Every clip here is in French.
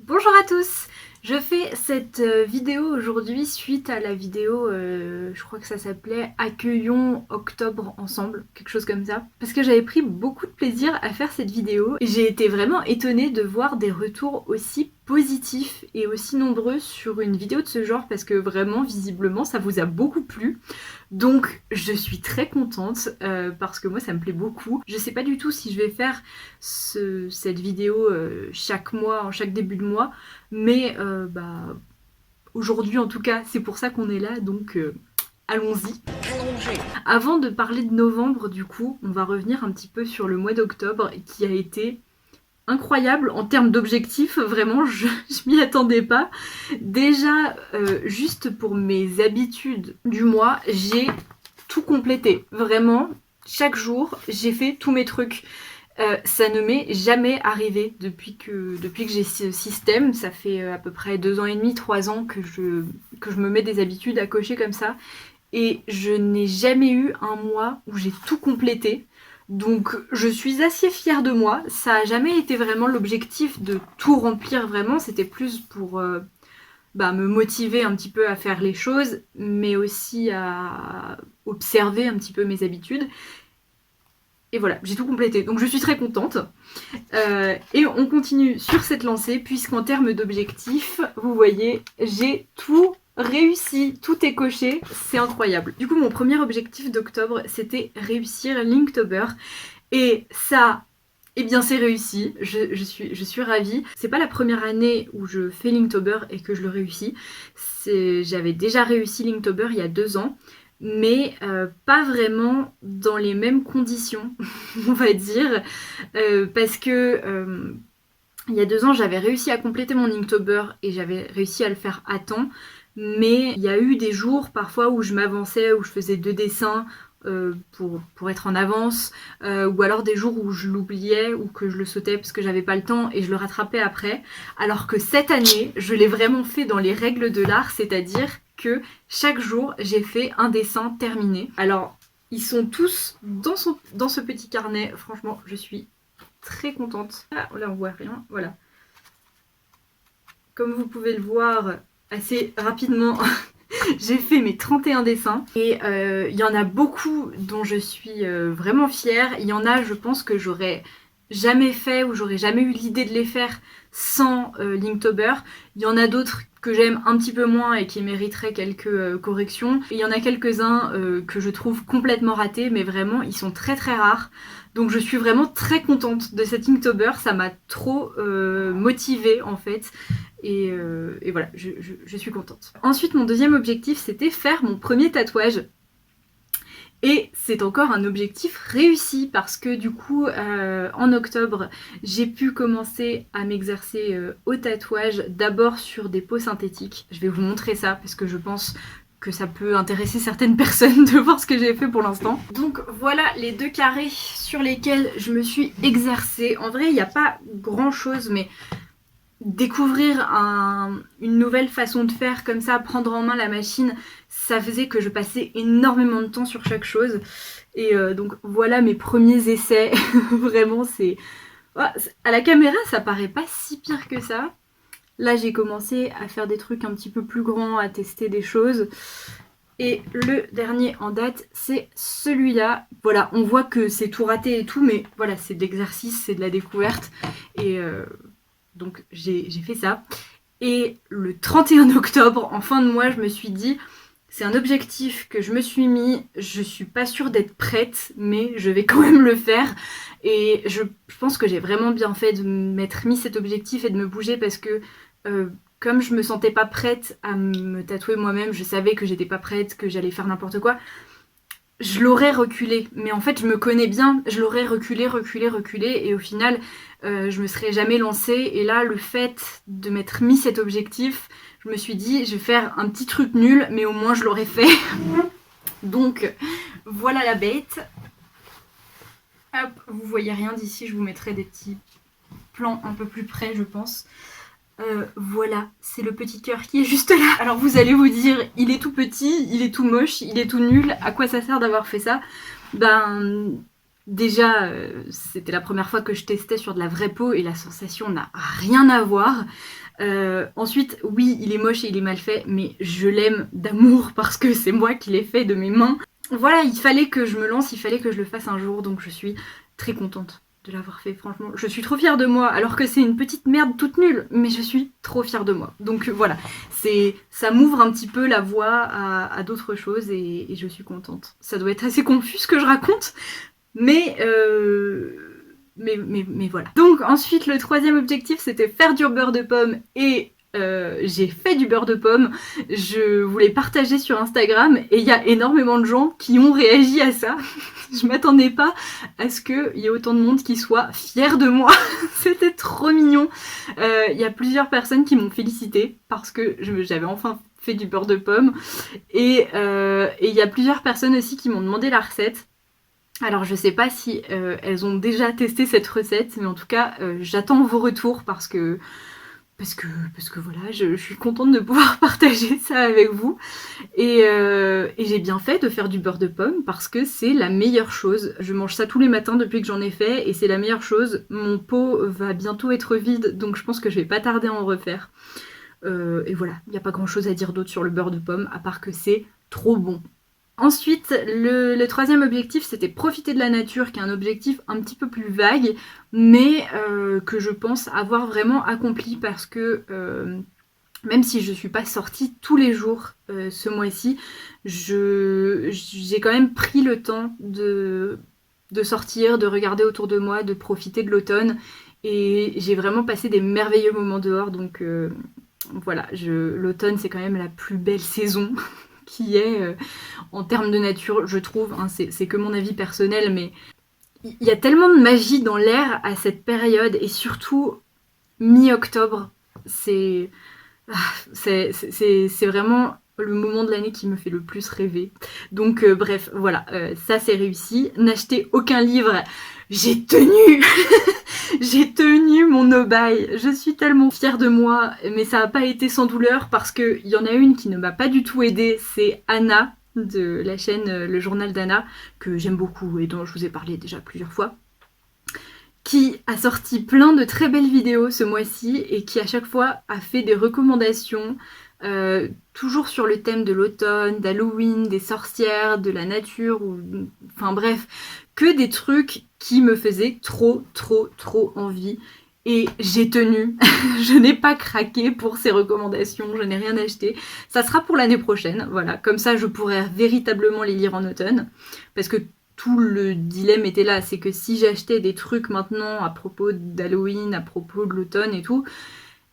Bonjour à tous. Je fais cette vidéo aujourd'hui suite à la vidéo, je crois que ça s'appelait Accueillons Octobre ensemble, quelque chose comme ça. Parce que j'avais pris beaucoup de plaisir à faire cette vidéo et j'ai été vraiment étonnée de voir des retours aussi positifs et aussi nombreux sur une vidéo de ce genre parce que vraiment, visiblement, ça vous a beaucoup plu. Donc je suis très contente parce que moi ça me plaît beaucoup. Je sais pas du tout si je vais faire cette vidéo chaque mois, en chaque début de mois, mais aujourd'hui en tout cas c'est pour ça qu'on est là, donc allons-y. Avant de parler de novembre du coup, on va revenir un petit peu sur le mois d'octobre qui a été incroyable en termes d'objectifs, vraiment je m'y attendais pas. Déjà, juste pour mes habitudes du mois, j'ai tout complété. Vraiment, chaque jour, j'ai fait tous mes trucs. Ça ne m'est jamais arrivé depuis que j'ai ce système. Ça fait à peu près 2 ans et demi, 3 ans que je me mets des habitudes à cocher comme ça. Et je n'ai jamais eu un mois où j'ai tout complété. Donc je suis assez fière de moi. Ça a jamais été vraiment l'objectif de tout remplir vraiment. C'était plus pour me motiver un petit peu à faire les choses, mais aussi à observer un petit peu mes habitudes. Et voilà, j'ai tout complété. Donc je suis très contente. Et on continue sur cette lancée, puisqu'en termes d'objectifs, vous voyez, j'ai tout réussi, tout est coché, c'est incroyable. Du coup, mon premier objectif d'octobre, c'était réussir Linktober. Et ça, eh bien c'est réussi, je suis ravie. C'est pas la première année où je fais Linktober et que je le réussis. J'avais déjà réussi Linktober il y a 2 ans, mais pas vraiment dans les mêmes conditions, on va dire, parce que il y a 2 ans, j'avais réussi à compléter mon Inktober et j'avais réussi à le faire à temps. Mais il y a eu des jours parfois où je m'avançais, où je faisais 2 dessins pour être en avance, ou alors des jours où je l'oubliais ou que je le sautais parce que j'avais pas le temps et je le rattrapais après. Alors que cette année, je l'ai vraiment fait dans les règles de l'art, c'est-à-dire que chaque jour, j'ai fait un dessin terminé. Alors, ils sont tous dans ce petit carnet. Franchement, je suis très contente. Ah, là on voit rien, voilà. Comme vous pouvez le voir assez rapidement, j'ai fait mes 31 dessins. Et il y en a beaucoup dont je suis vraiment fière. Il y en a, je pense, que j'aurais jamais fait ou j'aurais jamais eu l'idée de les faire sans Linktober. Il y en a d'autres que j'aime un petit peu moins et qui mériteraient quelques corrections. Et il y en a quelques-uns que je trouve complètement ratés, mais vraiment, ils sont très très rares. Donc je suis vraiment très contente de cet Inktober, ça m'a trop motivée en fait. Et voilà, je suis contente. Ensuite, mon deuxième objectif, c'était faire mon premier tatouage. Et c'est encore un objectif réussi parce que du coup, en octobre, j'ai pu commencer à m'exercer au tatouage, d'abord sur des peaux synthétiques. Je vais vous montrer ça parce que je pense que ça peut intéresser certaines personnes de voir ce que j'ai fait pour l'instant. Donc voilà les 2 carrés sur lesquels je me suis exercée. En vrai, il n'y a pas grand chose, mais découvrir une nouvelle façon de faire comme ça, prendre en main la machine, ça faisait que je passais énormément de temps sur chaque chose. Et donc voilà mes premiers essais. Vraiment, c'est... À la caméra, ça paraît pas si pire que ça. Là, j'ai commencé à faire des trucs un petit peu plus grands, à tester des choses. Et le dernier en date, c'est celui-là. Voilà, on voit que c'est tout raté et tout, mais voilà, c'est de l'exercice, c'est de la découverte. Et donc j'ai fait ça. Et le 31 octobre, en fin de mois, je me suis dit, c'est un objectif que je me suis mis, je suis pas sûre d'être prête, mais je vais quand même le faire. Et je pense que j'ai vraiment bien fait de m'être mis cet objectif et de me bouger parce que comme je me sentais pas prête à me tatouer moi-même, je savais que j'étais pas prête, que j'allais faire n'importe quoi, je l'aurais reculé. Mais en fait, je me connais bien, je l'aurais reculé, et au final, je me serais jamais lancée. Et là, le fait de m'être mis cet objectif, je me suis dit, je vais faire un petit truc nul, mais au moins je l'aurais fait. Donc, voilà la bête. Hop, vous voyez rien d'ici, je vous mettrai des petits plans un peu plus près, je pense. Voilà, c'est le petit cœur qui est juste là. Alors vous allez vous dire, il est tout petit, il est tout moche, il est tout nul, à quoi ça sert d'avoir fait ça? Ben, déjà, c'était la première fois que je testais sur de la vraie peau et la sensation n'a rien à voir. Ensuite, oui, il est moche et il est mal fait, mais je l'aime d'amour parce que c'est moi qui l'ai fait de mes mains. Voilà, il fallait que je me lance, il fallait que je le fasse un jour, donc je suis très contente de l'avoir fait, franchement. Je suis trop fière de moi, alors que c'est une petite merde toute nulle, mais je suis trop fière de moi. Donc voilà, ça m'ouvre un petit peu la voie à d'autres choses et je suis contente. Ça doit être assez confus ce que je raconte, mais voilà. Donc ensuite, le troisième objectif, c'était faire du beurre de pomme et j'ai fait du beurre de pomme. Je voulais partager sur Instagram et il y a énormément de gens qui ont réagi à ça. Je m'attendais pas à ce qu'il y ait autant de monde qui soit fier de moi. C'était trop mignon. Il y a plusieurs personnes qui m'ont félicité parce que j'avais enfin fait du beurre de pomme. Et il y a plusieurs personnes aussi qui m'ont demandé la recette. Alors je sais pas si elles ont déjà testé cette recette, mais en tout cas j'attends vos retours parce que voilà, je suis contente de pouvoir partager ça avec vous. Et j'ai bien fait de faire du beurre de pomme parce que c'est la meilleure chose. Je mange ça tous les matins depuis que j'en ai fait et c'est la meilleure chose. Mon pot va bientôt être vide, donc je pense que je vais pas tarder à en refaire. Et voilà, il n'y a pas grand chose à dire d'autre sur le beurre de pomme, à part que c'est trop bon. Ensuite, le troisième objectif, c'était profiter de la nature, qui est un objectif un petit peu plus vague, mais que je pense avoir vraiment accompli parce que même si je ne suis pas sortie tous les jours ce mois-ci, j'ai quand même pris le temps de sortir, de regarder autour de moi, de profiter de l'automne, et j'ai vraiment passé des merveilleux moments dehors, donc voilà, l'automne c'est quand même la plus belle saison qui est en termes de nature, je trouve, hein, c'est que mon avis personnel, mais il y a tellement de magie dans l'air à cette période, et surtout mi-octobre, c'est vraiment le moment de l'année qui me fait le plus rêver. Donc bref, voilà, ça c'est réussi. N'achetez aucun livre, j'ai tenu j'ai tenu mon obéi. Je suis tellement fière de moi, mais ça n'a pas été sans douleur parce qu'il y en a une qui ne m'a pas du tout aidée, c'est Anna de la chaîne Le Journal d'Anna, que j'aime beaucoup et dont je vous ai parlé déjà plusieurs fois, qui a sorti plein de très belles vidéos ce mois-ci et qui à chaque fois a fait des recommandations toujours sur le thème de l'automne, d'Halloween, des sorcières, de la nature, enfin bref, que des trucs qui me faisaient trop envie. Et j'ai tenu, je n'ai pas craqué pour ces recommandations, je n'ai rien acheté. Ça sera pour l'année prochaine, voilà, comme ça je pourrai véritablement les lire en automne, parce que tout le dilemme était là, c'est que si j'achetais des trucs maintenant à propos d'Halloween, à propos de l'automne et tout,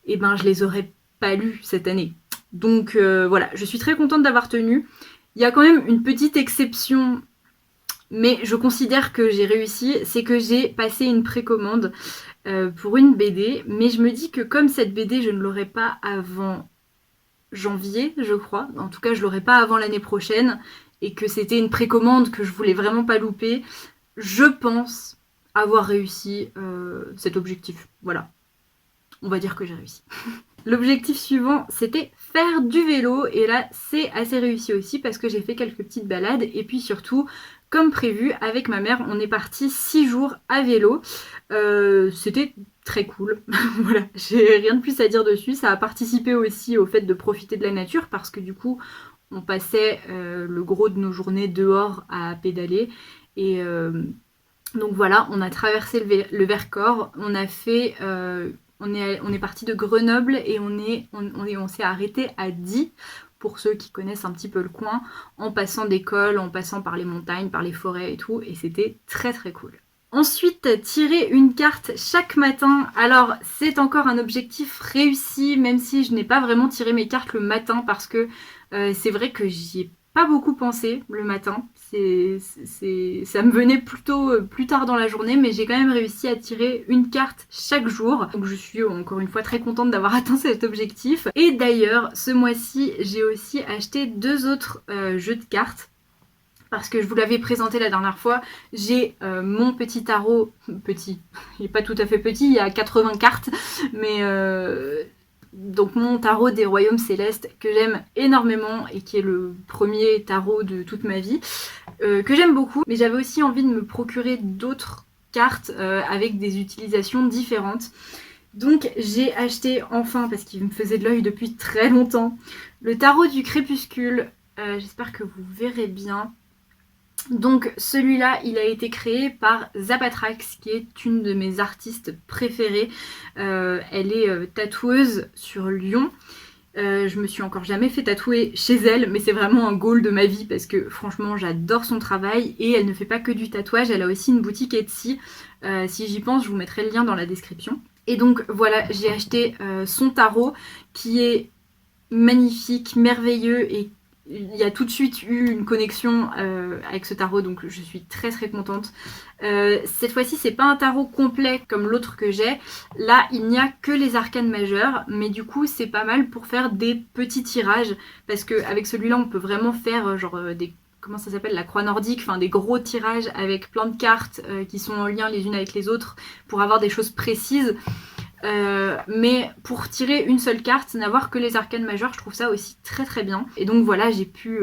et ben je les aurais pas lus cette année. Donc voilà, je suis très contente d'avoir tenu. Il y a quand même une petite exception, mais je considère que j'ai réussi, c'est que j'ai passé une précommande pour une BD, mais je me dis que comme cette BD, je ne l'aurai pas avant janvier, je crois, en tout cas je l'aurai pas avant l'année prochaine, et que c'était une précommande que je voulais vraiment pas louper, je pense avoir réussi cet objectif. Voilà, on va dire que j'ai réussi. L'objectif suivant, c'était faire du vélo, et là c'est assez réussi aussi parce que j'ai fait quelques petites balades, et puis surtout, comme prévu, avec ma mère, on est parti 6 jours à vélo. C'était très cool. Voilà, j'ai rien de plus à dire dessus. Ça a participé aussi au fait de profiter de la nature parce que du coup, on passait le gros de nos journées dehors à pédaler. Et donc voilà, on a traversé le Vercors, on a fait... on est parti de Grenoble et on s'est arrêté à Die, pour ceux qui connaissent un petit peu le coin, en passant des cols, en passant par les montagnes, par les forêts et tout, et c'était très cool. Ensuite, tirer une carte chaque matin. Alors, c'est encore un objectif réussi, même si je n'ai pas vraiment tiré mes cartes le matin, parce que c'est vrai que j'y ai pas beaucoup pensé le matin. Ça me venait plutôt plus tard dans la journée, mais j'ai quand même réussi à tirer une carte chaque jour. Donc je suis encore une fois très contente d'avoir atteint cet objectif. Et d'ailleurs, ce mois-ci, j'ai aussi acheté 2 autres jeux de cartes. Parce que je vous l'avais présenté la dernière fois, j'ai mon petit tarot, petit, il n'est pas tout à fait petit, il y a 80 cartes, mais donc mon tarot des royaumes célestes que j'aime énormément et qui est le premier tarot de toute ma vie, que j'aime beaucoup, mais j'avais aussi envie de me procurer d'autres cartes avec des utilisations différentes. Donc j'ai acheté enfin, parce qu'il me faisait de l'œil depuis très longtemps, le tarot du crépuscule. J'espère que vous verrez bien. Donc celui-là, il a été créé par Zapatrax, qui est une de mes artistes préférées. Elle est tatoueuse sur Lyon. Je me suis encore jamais fait tatouer chez elle, mais c'est vraiment un goal de ma vie parce que franchement j'adore son travail et elle ne fait pas que du tatouage, elle a aussi une boutique Etsy. Si j'y pense, je vous mettrai le lien dans la description. Et donc voilà, j'ai acheté son tarot qui est magnifique, merveilleux et il y a tout de suite eu une connexion avec ce tarot, donc je suis très très contente. Cette fois-ci, c'est pas un tarot complet comme l'autre que j'ai. Là, il n'y a que les arcanes majeures, mais du coup, c'est pas mal pour faire des petits tirages, parce qu'avec celui-là, on peut vraiment faire des... Comment ça s'appelle, la croix nordique, enfin des gros tirages avec plein de cartes qui sont en lien les unes avec les autres pour avoir des choses précises. Mais pour tirer une seule carte, n'avoir que les arcanes majeures, je trouve ça aussi très très bien. Et donc voilà, j'ai pu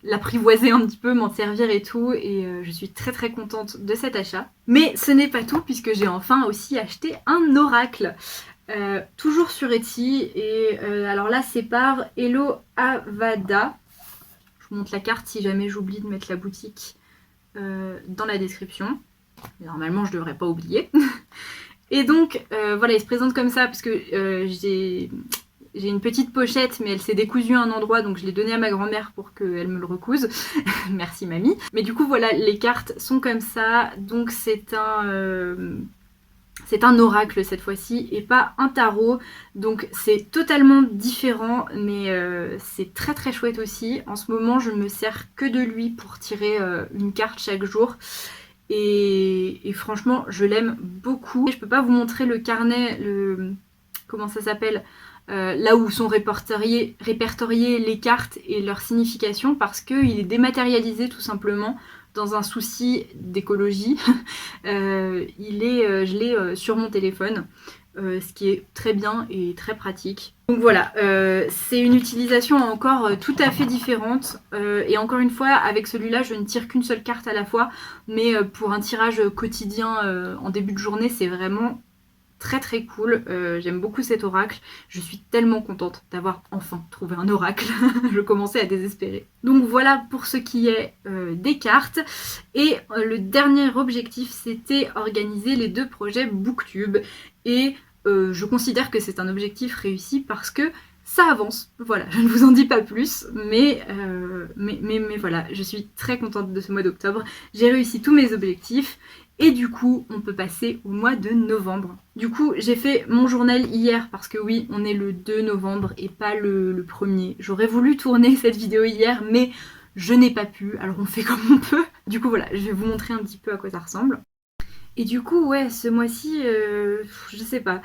l'apprivoiser un petit peu, m'en servir et tout, et je suis très très contente de cet achat. Mais ce n'est pas tout, puisque j'ai enfin aussi acheté un oracle. Toujours sur Etsy, et alors là c'est par Hello Avada. Je vous montre la carte si jamais j'oublie de mettre la boutique dans la description. Mais normalement je devrais pas oublier. Et donc voilà, il se présente comme ça parce que j'ai une petite pochette, mais elle s'est décousue à un endroit, donc je l'ai donnée à ma grand-mère pour qu'elle me le recouse. Merci mamie. Mais du coup voilà, les cartes sont comme ça, donc c'est un oracle cette fois-ci et pas un tarot, donc c'est totalement différent, mais c'est très très chouette aussi. En ce moment je me sers que de lui pour tirer une carte chaque jour. Et franchement, je l'aime beaucoup. Je peux pas vous montrer le carnet, comment ça s'appelle, là où sont répertoriées les cartes et leur signification, parce qu'il est dématérialisé tout simplement dans un souci d'écologie. Je l'ai sur mon téléphone. Ce qui est très bien et très pratique. Donc voilà, c'est une utilisation encore tout à fait différente. Et encore une fois, avec celui-là, je ne tire qu'une seule carte à la fois. Mais pour un tirage quotidien en début de journée, c'est vraiment très très cool. J'aime beaucoup cet oracle. Je suis tellement contente d'avoir enfin trouvé un oracle. Je commençais à désespérer. Donc voilà pour ce qui est des cartes. Et le dernier objectif, c'était organiser les 2 projets Booktube. Et je considère que c'est un objectif réussi parce que ça avance. Voilà, je ne vous en dis pas plus, mais voilà, je suis très contente de ce mois d'octobre. J'ai réussi tous mes objectifs. Et du coup, on peut passer au mois de novembre. Du coup, j'ai fait mon journal hier parce que oui, on est le 2 novembre et pas le 1er. J'aurais voulu tourner cette vidéo hier, mais je n'ai pas pu, alors on fait comme on peut. Du coup, voilà, je vais vous montrer un petit peu à quoi ça ressemble. Et du coup, ouais, ce mois-ci, je sais pas,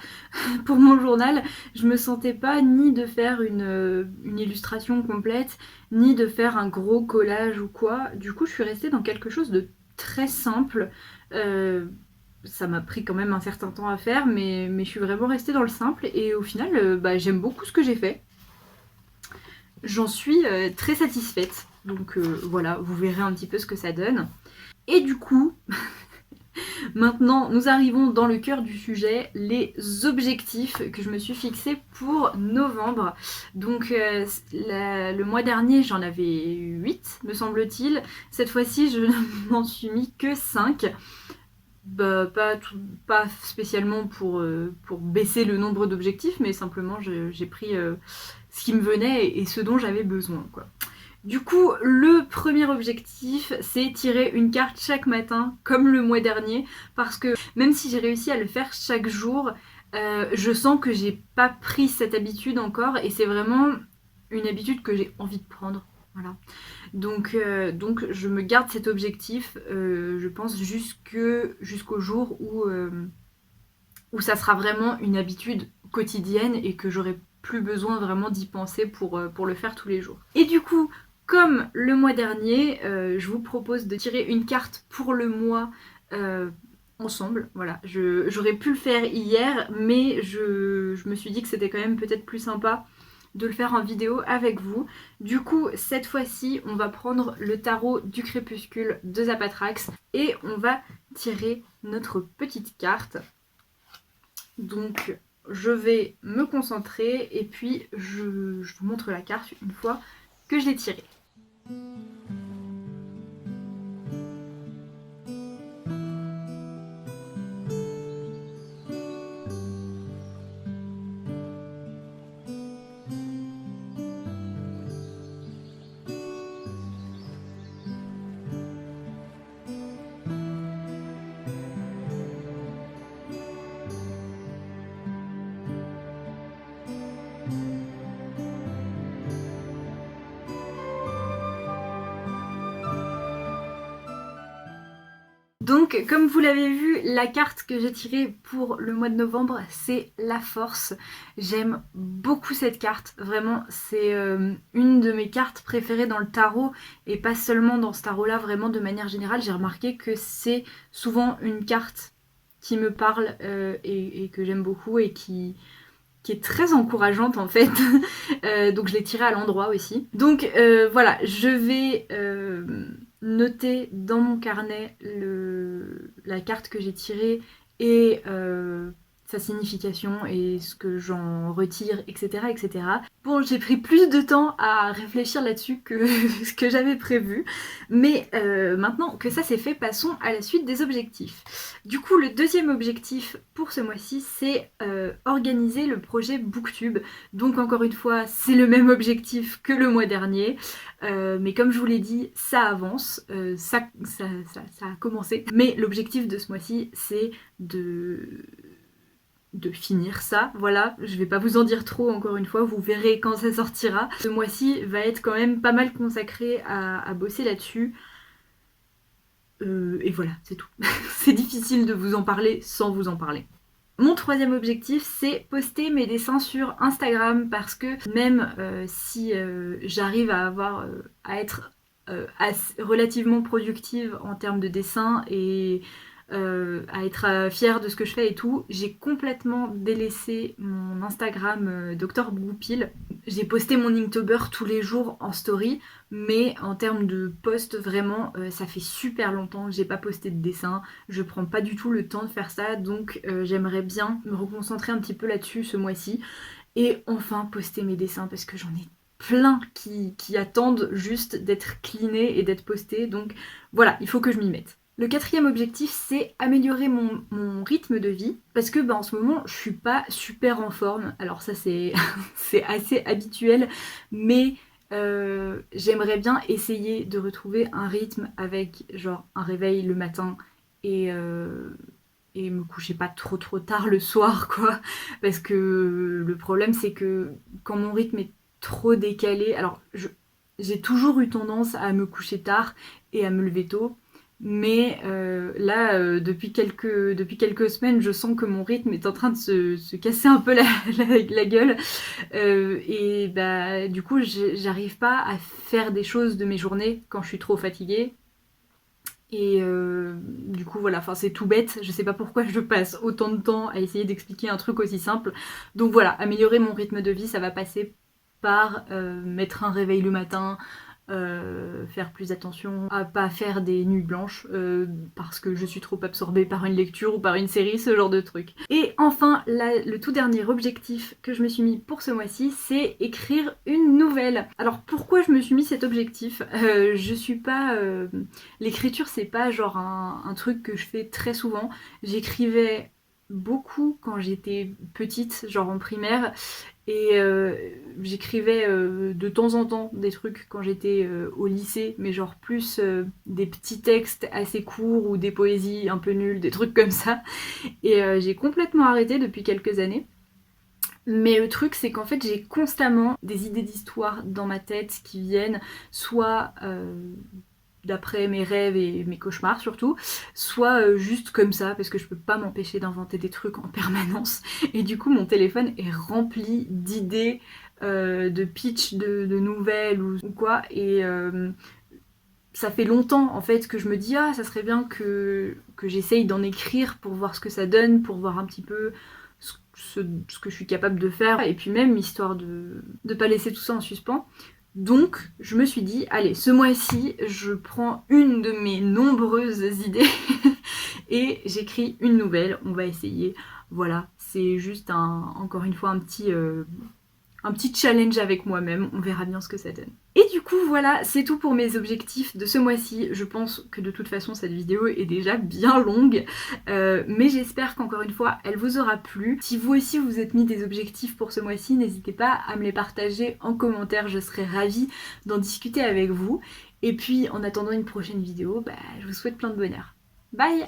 pour mon journal, je me sentais pas ni de faire une illustration complète, ni de faire un gros collage ou quoi. Du coup, je suis restée dans quelque chose de très simple. Euh, Ça m'a pris quand même un certain temps à faire, mais je suis vraiment restée dans le simple. Et au final, bah, j'aime beaucoup ce que j'ai fait. J'en suis très satisfaite. Donc voilà, vous verrez un petit peu ce que ça donne. Et du coup, maintenant, nous arrivons dans le cœur du sujet, les objectifs que je me suis fixés pour novembre. Donc le mois dernier, j'en avais 8, me semble-t-il. Cette fois-ci, je n'en suis mis que 5. Bah, pas spécialement pour baisser le nombre d'objectifs, mais simplement j'ai pris ce qui me venait et ce dont j'avais besoin, quoi. Du coup, le premier objectif, c'est tirer une carte chaque matin, comme le mois dernier, parce que même si j'ai réussi à le faire chaque jour, je sens que j'ai pas pris cette habitude encore, et c'est vraiment une habitude que j'ai envie de prendre. Voilà. Donc je me garde cet objectif, je pense, jusqu'au jour où ça sera vraiment une habitude quotidienne et que j'aurai plus besoin vraiment d'y penser pour le faire tous les jours. Et du coup, comme le mois dernier, je vous propose de tirer une carte pour le mois ensemble. Voilà, j'aurais pu le faire hier, mais je me suis dit que c'était quand même peut-être plus sympa de le faire en vidéo avec vous. Du coup, cette fois-ci, on va prendre le tarot du crépuscule de Zapatrax et on va tirer notre petite carte. Donc je vais me concentrer et puis je vous montre la carte une fois que je l'ai tirée. Donc, comme vous l'avez vu, la carte que j'ai tirée pour le mois de novembre, c'est la force. J'aime beaucoup cette carte, vraiment, c'est une de mes cartes préférées dans le tarot, et pas seulement dans ce tarot-là, vraiment de manière générale. J'ai remarqué que c'est souvent une carte qui me parle et que j'aime beaucoup et qui est très encourageante en fait. Donc je l'ai tirée à l'endroit aussi. Donc voilà, je vais noter dans mon carnet la carte que j'ai tirée et sa signification et ce que j'en retire, etc., etc. Bon, j'ai pris plus de temps à réfléchir là-dessus que ce que j'avais prévu, mais maintenant que ça c'est fait, passons à la suite des objectifs. Du coup, le deuxième objectif pour ce mois-ci, c'est organiser le projet Booktube. Donc encore une fois, c'est le même objectif que le mois dernier, mais comme je vous l'ai dit, ça avance, ça a commencé. Mais l'objectif de ce mois-ci, c'est de finir ça, voilà, je vais pas vous en dire trop encore une fois, vous verrez quand ça sortira. Ce mois-ci va être quand même pas mal consacré à bosser là-dessus. Et voilà, c'est tout. C'est difficile de vous en parler sans vous en parler. Mon troisième objectif, c'est poster mes dessins sur Instagram parce que même si j'arrive à être relativement productive en termes de dessin et à être fière de ce que je fais et tout, j'ai complètement délaissé mon Instagram Dr Goupil. J'ai posté mon Inktober tous les jours en story, mais en termes de post, vraiment, ça fait super longtemps que j'ai pas posté de dessin. Je prends pas du tout le temps de faire ça, donc j'aimerais bien me reconcentrer un petit peu là-dessus ce mois-ci et enfin poster mes dessins parce que j'en ai plein qui attendent juste d'être cleanés et d'être postés, donc voilà, il faut que je m'y mette. Le quatrième objectif, c'est améliorer mon rythme de vie, parce que en ce moment, je suis pas super en forme. Alors ça, c'est c'est assez habituel, mais j'aimerais bien essayer de retrouver un rythme avec genre un réveil le matin et me coucher pas trop tard le soir, quoi. Parce que le problème, c'est que quand mon rythme est trop décalé, alors j'ai toujours eu tendance à me coucher tard et à me lever tôt. Mais là, depuis quelques semaines, je sens que mon rythme est en train de se casser un peu la gueule. Et bah, du coup, j'arrive pas à faire des choses de mes journées quand je suis trop fatiguée. Et du coup, voilà, enfin, c'est tout bête. Je sais pas pourquoi je passe autant de temps à essayer d'expliquer un truc aussi simple. Donc voilà, améliorer mon rythme de vie, ça va passer par mettre un réveil le matin, faire plus attention à pas faire des nuits blanches parce que je suis trop absorbée par une lecture ou par une série, ce genre de truc. Et enfin, le tout dernier objectif que je me suis mis pour ce mois-ci, c'est écrire une nouvelle. Alors pourquoi je me suis mis cet objectif Je suis pas... L'écriture, c'est pas genre un truc que je fais très souvent. J'écrivais beaucoup quand j'étais petite, genre en primaire, et j'écrivais de temps en temps des trucs quand j'étais au lycée, mais genre plus des petits textes assez courts ou des poésies un peu nulles, des trucs comme ça. Et j'ai complètement arrêté depuis quelques années. Mais le truc, c'est qu'en fait, j'ai constamment des idées d'histoire dans ma tête qui viennent soit d'après mes rêves et mes cauchemars surtout, soit juste comme ça, parce que je peux pas m'empêcher d'inventer des trucs en permanence. Et du coup, mon téléphone est rempli d'idées, de pitch de nouvelles ou quoi. Et ça fait longtemps en fait que je me dis ah ça serait bien que j'essaye d'en écrire pour voir ce que ça donne, pour voir un petit peu ce que je suis capable de faire, et puis même histoire de pas laisser tout ça en suspens. Donc je me suis dit allez, ce mois-ci je prends une de mes nombreuses idées et j'écris une nouvelle, on va essayer. Voilà, c'est juste encore une fois un petit challenge avec moi-même, on verra bien ce que ça donne. Et du coup voilà, c'est tout pour mes objectifs de ce mois-ci. Je pense que de toute façon cette vidéo est déjà bien longue, mais j'espère qu'encore une fois elle vous aura plu. Si vous aussi vous êtes mis des objectifs pour ce mois-ci, n'hésitez pas à me les partager en commentaire, je serai ravie d'en discuter avec vous. Et puis en attendant une prochaine vidéo, je vous souhaite plein de bonheur. Bye!